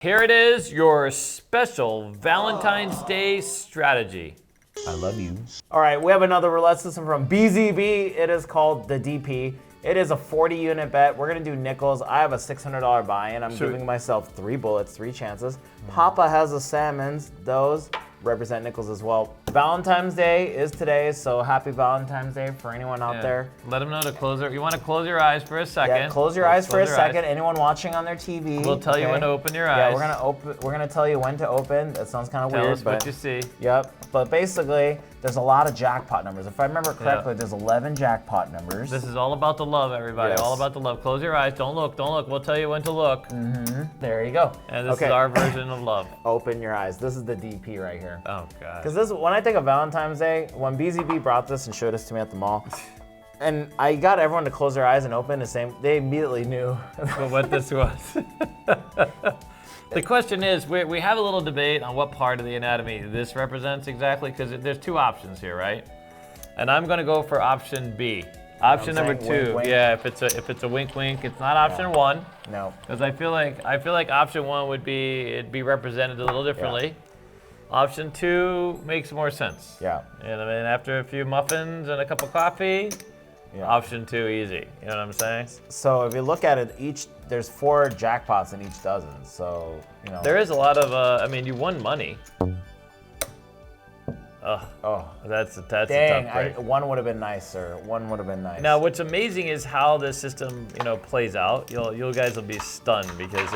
Here it is, your special Valentine's Day strategy. I love you. All right, we have another roulette system from BZB. It is called the DP. It is a 40-unit bet. We're gonna do nickels. I have a $600 buy-in. I'm giving myself 3 bullets, 3 chances. Papa has the salmons. Those represent nickels as well. Valentine's Day is today, so happy Valentine's Day for anyone out there. Let them know to close their, you want to close your eyes for a second. Yeah, close your eyes for a second. Anyone watching on their TV. We'll tell you when to open your eyes. Yeah, we're gonna tell you when to open. That sounds kind of weird, us what you see. Yep, but basically, there's a lot of jackpot numbers. If I remember correctly, there's 11 jackpot numbers. This is all about the love, everybody. Yes. All about the love. Close your eyes. Don't look. Don't look. We'll tell you when to look. There you go. And this is our version of love. Open your eyes. This is the DP right here. Oh, God. Because this, when I think of Valentine's Day, when BZB brought this and showed this to me at the mall, and I got everyone to close their eyes and open the same, they immediately knew what this was. The question is, we have a little debate on what part of the anatomy this represents exactly, because there's 2 options here, right? And I'm gonna go for option B. Option number 2, wink, wink. yeah. If it's a wink, wink, it's not option 1. No. Because I feel like option 1 would be represented a little differently. Option 2 makes more sense. Yeah. And I mean, after a few muffins and a cup of coffee, option 2 easy. You know what I'm saying? So if you look at it, there's 4 jackpots in each dozen. So, you know. There is a lot of, I mean, you won money. That's a tough break. One would have been nicer. One would have been nice. Now, what's amazing is how this system, plays out. You guys will be stunned because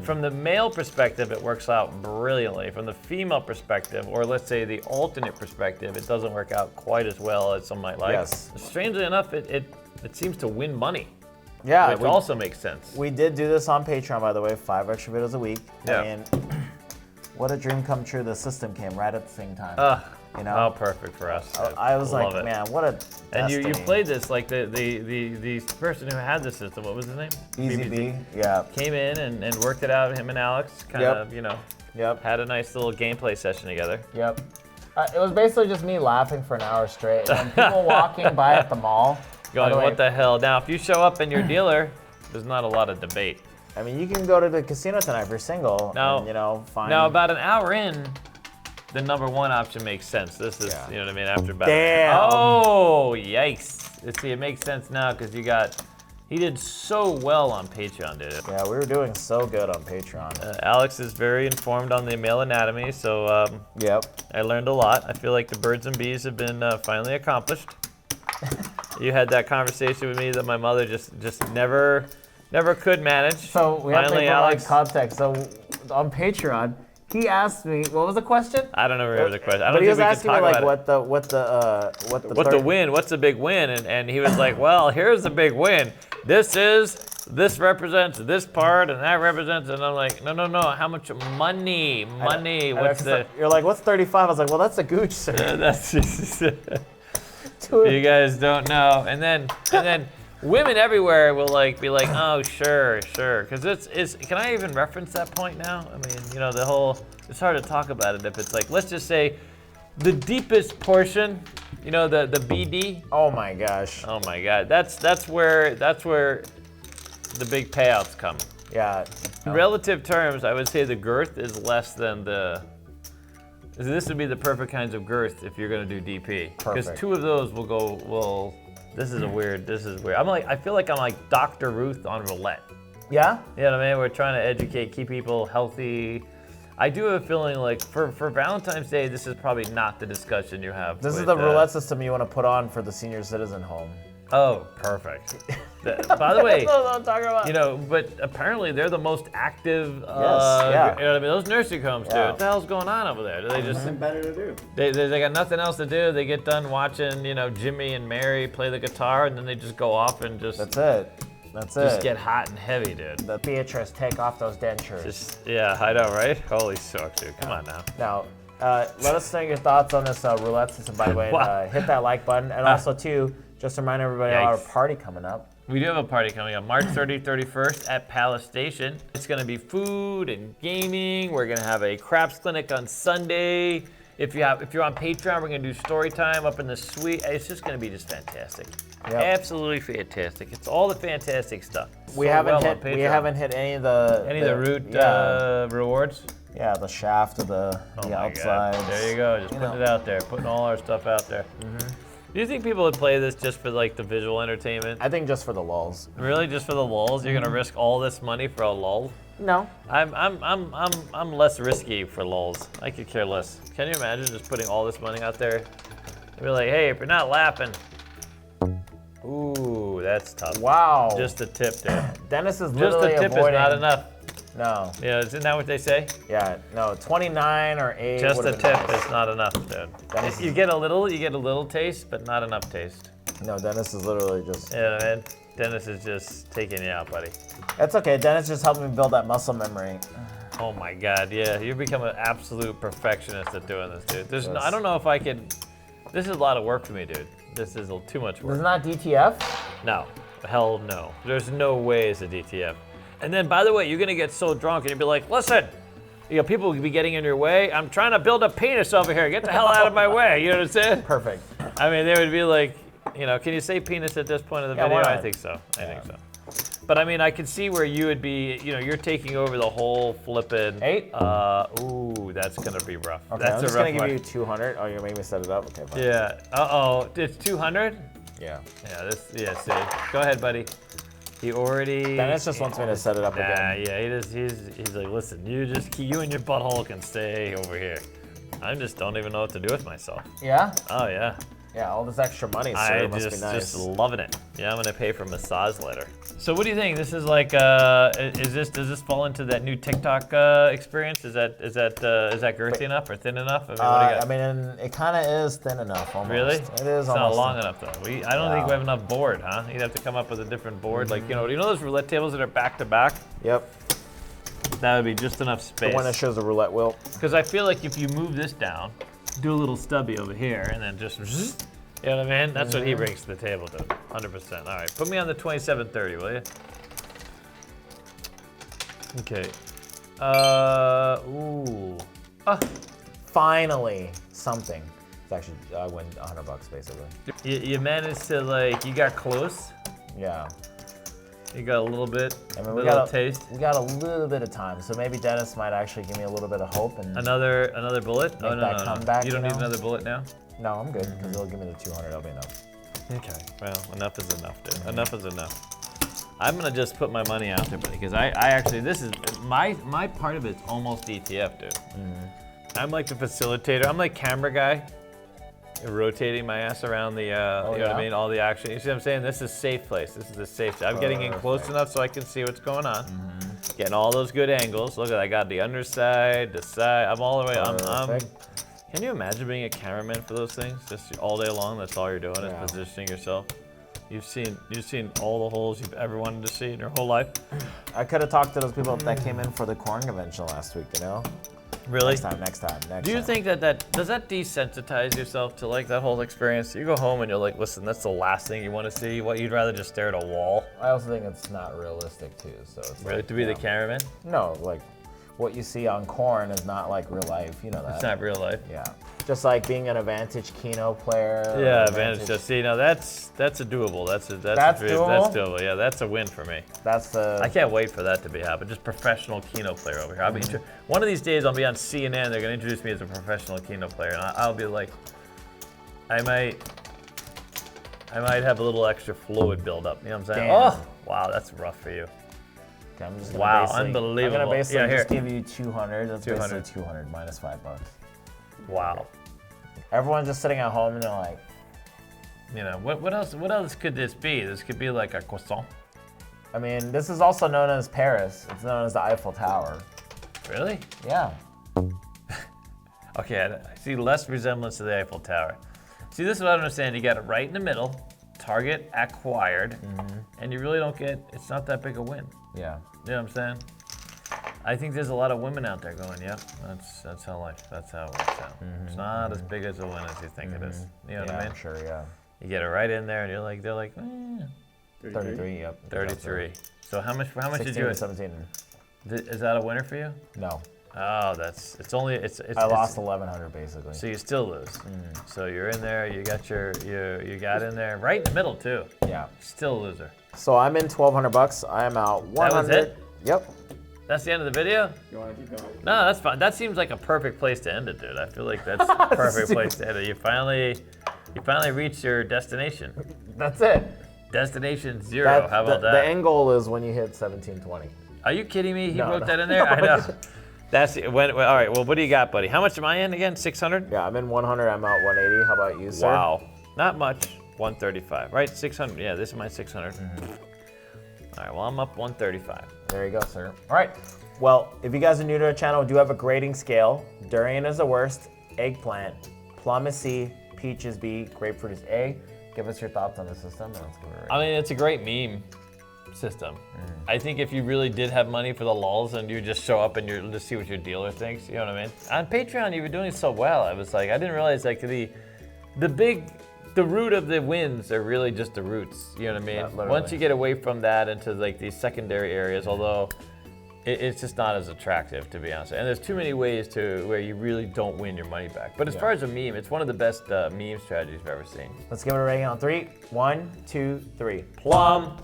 from the male perspective, it works out brilliantly. From the female perspective, or let's say the alternate perspective, it doesn't work out quite as well as some might like. Yes. Strangely enough, it seems to win money. Yeah. Which also makes sense. We did do this on Patreon, by the way, 5 extra videos a week. Yeah. And what a dream come true. The system came right at the same time. You know? Oh, perfect for us. I was like, it. man, what a And you destiny. played this like the person who had the system. What was his name? BZB. Yeah. Came in and worked it out. Him and Alex kind of had a nice little gameplay session together. Yep. It was basically just me laughing for an hour straight. And people walking by at the mall. Going, what the hell? Now, if you show up in your dealer, there's not a lot of debate. I mean, you can go to the casino tonight if you're single. Now, and, find. Now, about an hour in, the number 1 option makes sense. This is, you know what I mean, after about Damn. Oh, yikes. See, it makes sense now because he did so well on Patreon, did it? Yeah, we were doing so good on Patreon. Alex is very informed on the male anatomy, so yep. I learned a lot. I feel like the birds and bees have been finally accomplished. You had that conversation with me that my mother just never could manage. So we finally, have to Alex. provide context. So on Patreon, he asked me, what was the question? I don't remember the question. I don't But he think was we asking could me talk like about what's the win? What's the big win? And he was like, well, here's the big win. This represents this part, and that represents, and I'm like, no. How much money? What's the? You're like, what's 35? I was like, well, that's a gooch, sir. That's just, you guys don't know. And then women everywhere will be like, oh, sure, because it's. Can I even reference that point now? I mean, the whole. It's hard to talk about it if it's like, let's just say, the deepest portion. The BD. Oh my gosh. Oh my God. That's where the big payouts come. Yeah. In relative terms, I would say the girth is less than the. This would be the perfect kinds of girth if you're going to do DP. Because 2 of those will go. Well, this is weird. I feel like I'm like Dr. Ruth on roulette. Yeah. You know what I mean? We're trying to educate, keep people healthy. I do have a feeling like for Valentine's Day, this is probably not the discussion you have. This is the roulette system you want to put on for the senior citizen home. Oh, perfect. By the way, That's what I'm talking about. But apparently they're the most active. Yes, yeah. You know what I mean? Those nursing homes too. What the hell's going on over there? Do they just? Nothing better to do. They got nothing else to do. They get done watching, Jimmy and Mary play the guitar, and then they just go off and just. That's it. Just get hot and heavy, dude. The Beatrice, take off those dentures. I know, right? Holy smoke, dude. Come on now. Now, let us know your thoughts on this roulette system, by the way. And, hit that like button. And also, too, just to remind everybody about our party coming up. We do have a party coming up March 30th, 31st at Palace Station. It's going to be food and gaming. We're going to have a craps clinic on Sunday. If you're on Patreon, we're gonna do story time up in the suite. It's just gonna be just fantastic. Yep. Absolutely fantastic. It's all the fantastic stuff. We haven't hit any of the root rewards. Yeah, the shaft of the outside. There you go. Just putting it out there, putting all our stuff out there. Do you think people would play this just for like the visual entertainment? I think just for the lulz. Really, just for the lulz? You're gonna risk all this money for a lull? No. I'm less risky for lulz. I could care less. Can you imagine just putting all this money out there? We're like, hey, if you're not laughing. Ooh, that's tough. Wow. Just a tip there. Dennis is literally just a tip avoiding. Is not enough. No. Yeah, isn't that what they say? Yeah, no, 29 or 8. Just a tip nice. is not enough, dude. You get a little taste, but not enough taste. No, Dennis is literally just. Yeah, man. Dennis is just taking you out, buddy. That's okay. Dennis just helped me build that muscle memory. Oh my God, yeah. You've become an absolute perfectionist at doing this, dude. I don't know if I could. This is a lot of work for me, dude. This is too much work. This is not DTF? No. Hell no. There's no way it's a DTF. And then, by the way, you're gonna get so drunk and you'll be like, listen, people will be getting in your way. I'm trying to build a penis over here. Get the hell out of my way. You know what I'm saying? Perfect. I mean, they would be like, can you say penis at this point of the video? Why not? I think so. I think so. But I mean, I can see where you would be, you're taking over the whole flippin'. 8? Ooh, that's gonna be rough. Okay, that's I'm just gonna give you 200. Oh, you're making me set it up? Okay, fine. Yeah, uh-oh, it's 200? Yeah. Yeah, see. Go ahead, buddy. He already. Dennis just wants me to set it up again. Yeah, he's like, listen, you and your butthole can stay over here. I just don't even know what to do with myself. Yeah? Oh, yeah. Yeah, all this extra money, sir, must be nice. Just loving it. Yeah, I'm gonna pay for a massage later. So what do you think? This is like, does this fall into that new TikTok experience? Is that girthy enough or thin enough? I mean, what do you got? I mean, it kind of is thin enough almost. Really? It is it's almost. Not long enough though. I don't think we have enough board, huh? You'd have to come up with a different board, like you know those roulette tables that are back to back. Yep. That would be just enough space. The one that shows the roulette wheel. Because I feel like if you move this down, do a little stubby over here, and then just, you know what I mean? That's what he brings to the table, dude. 100%. All right, put me on the 2730, will you? Okay. Ooh. Finally, something. It's actually, I win $100 basically. You managed to you got close. Yeah. You got a little bit, I mean, a little taste. We got a little bit of time, so maybe Dennis might actually give me a little bit of hope and another bullet. Make that comeback, You don't need another bullet now. No, I'm good because he'll give me the 200. That'll be enough. Okay. Well, enough is enough, dude. Enough is enough. I'm gonna just put my money out there, buddy, because I actually this is my part of it's almost DTF, dude. I'm like the facilitator. I'm like camera guy. Rotating my ass around the, you know what I mean? All the action. You see what I'm saying? This is a safe place. This is a safe. I'm getting in close enough so I can see what's going on. Getting all those good angles. Look at I got the underside, the side. I'm all the way. Can you imagine being a cameraman for those things? Just all day long. That's all you're doing is positioning yourself. You've seen all the holes you've ever wanted to see in your whole life. I could have talked to those people that came in for the corn convention last week. Really? Next time. Do you think that does that desensitize yourself to like that whole experience? You go home and you're like, listen, that's the last thing you want to see. What, you'd rather just stare at a wall? I also think it's not realistic too. So it's really to be the cameraman? No, like what you see on corn is not like real life. You know that. It's not real life. Yeah. Just like being an Advantage Keno player. Yeah, Advantage. See, now that's a doable. That's doable. That's doable. Yeah, that's a win for me. I can't wait for that to happen. Just professional Keno player over here. I'll be one of these days I'll be on CNN. They're gonna introduce me as a professional Keno player, and I'll be like, I might have a little extra fluid buildup. You know what I'm saying? Damn. Oh, wow, that's rough for you. Okay, I'm just gonna unbelievable. I'm gonna basically here. just give you 200. That's 200. basically 200 minus $5. Wow. Everyone's just sitting at home and they're like, you know, what else could this be? This could be like a croissant. I mean, this is also known as Paris. It's known as the Eiffel Tower. Really? Yeah. Okay, I see less resemblance to the Eiffel Tower. See, this is what I understand. You got it right in the middle, target acquired, and you really don't it's not that big a win. Yeah. You know what I'm saying? I think there's a lot of women out there going, yep, that's how it works out. It's not as big as a win as you think it is. You know what I mean? Sure, yeah. You get it right in there, and they're like, 33, yep. 33. So how much did you? 17. Is that a winner for you? No. Oh, it's only. I lost 1,100 basically. So you still lose. So you're in there. You got you got in there right in the middle too. Yeah. Still a loser. So I'm in 1,200 bucks. I am out 100. That was it? Yep. That's the end of the video? You want to keep going? No, that's fine. That seems like a perfect place to end it, dude. I feel like that's a perfect place to end it. You finally reached your destination. That's it. Destination 0. How about that? The end goal is when you hit 1720. Are you kidding me? He No, wrote no. that in there? I know. That's all right. Well, what do you got, buddy? How much am I in again? 600? Yeah, I'm in 100. I'm out 180. How about you, sir? Wow. Not much. 135. Right? 600. Yeah, this is my 600. All right. Well, I'm up 135. There you go, sir. All right. Well, if you guys are new to our channel, we do have a grading scale. Durian is the worst. Eggplant. Plum is C. Peach is B. Grapefruit is A. Give us your thoughts on the system. And let's give it a rating. I mean, it's a great meme system. I think if you really did have money for the lulls and you just show up and you just see what your dealer thinks, you know what I mean? On Patreon, you were doing so well. I was like, I didn't realize like the root of the wins are really just the roots. You know what I mean? Yeah, literally. Once you get away from that into like these secondary areas, although it's just not as attractive, to be honest. And there's too many ways to where you really don't win your money back. But as far as a meme, it's one of the best meme strategies I've ever seen. Let's give it a rating on 3. 1, 2, 3. Plum.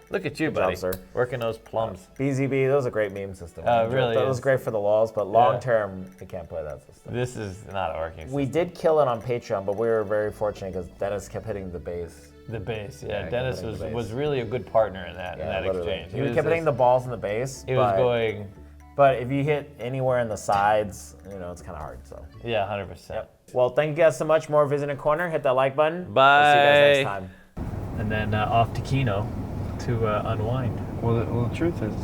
Look at you, buddy. job, sir. Working those plums. BZB, that was a great meme system. Really That was is. great for the laws, but long term, we can't play that system. This is not a working system. We did kill it on Patreon, but we were very fortunate because Dennis kept hitting the base. The base, Yeah, Dennis kept hitting the base. was really a good partner in that Literally. exchange. He kept hitting the balls in the base. He was going. But if you hit anywhere in the sides, it's kind of hard. So. Yeah, 100%. Well, thank you guys so much. More Visiting Corner. Hit that like button. Bye. We'll see you guys next time. And then off to Keno to unwind. Well, the truth is,